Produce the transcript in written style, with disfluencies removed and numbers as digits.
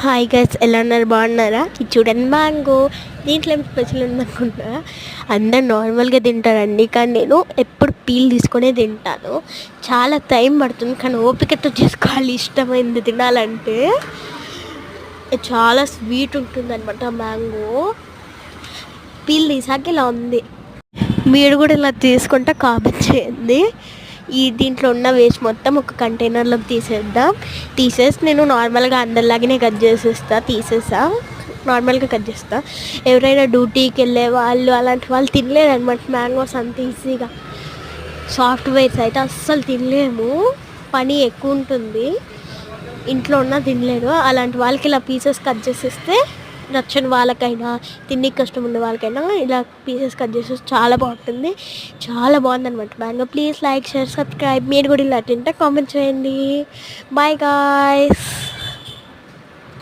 Hi guys, ఎలా ఉన్నారు? బాగున్నారా? ఇది చూడండి మ్యాంగో. దీంట్లో ఏం స్పెషల్ ఉందనుకుంటా. అందరు నార్మల్గా తింటారండి, కానీ నేను ఎప్పుడు పీల్ తీసుకొనే తింటాను. చాలా టైం పడుతుంది, కానీ ఓపికతో చేసుకోవాలి. ఇష్టమైంది తినాలంటే చాలా స్వీట్ ఉంటుంది అనమాట మ్యాంగో. పీల్ తీసాక ఇలా ఉంది. మీరు కూడా ఇలా తీసుకుంటే కామెంట్ చేయండి. దీంట్లో ఉన్న వేస్ట్ మొత్తం ఒక కంటైనర్లోకి తీసేసి నేను నార్మల్గా అందరిలాగానే కట్ చేసేస్తా. నార్మల్గా కట్ చేస్తా. ఎవరైనా డ్యూటీకి వెళ్ళే వాళ్ళు అలాంటి వాళ్ళు తినలేరు అనమాట మ్యాంగోస్ అంత ఈజీగా. సాఫ్ట్వేర్స్ అయితే అస్సలు తినలేము, పని ఎక్కువ ఉంటుంది, ఇంట్లో ఉన్న తినలేరు. అలాంటి వాళ్ళకి ఇలా పీసెస్ కట్ చేసేస్తే నచ్చని వాళ్ళకైనా, తిండి కష్టం ఉన్న వాళ్ళకైనా ఇలా పీసెస్ కట్ చేసి చాలా బాగుంటుంది. చాలా బాగుందన్నమాట mango. Please like, share, subscribe. మీరు కూడా ఇలా తింటే కామెంట్ చేయండి. Bye guys.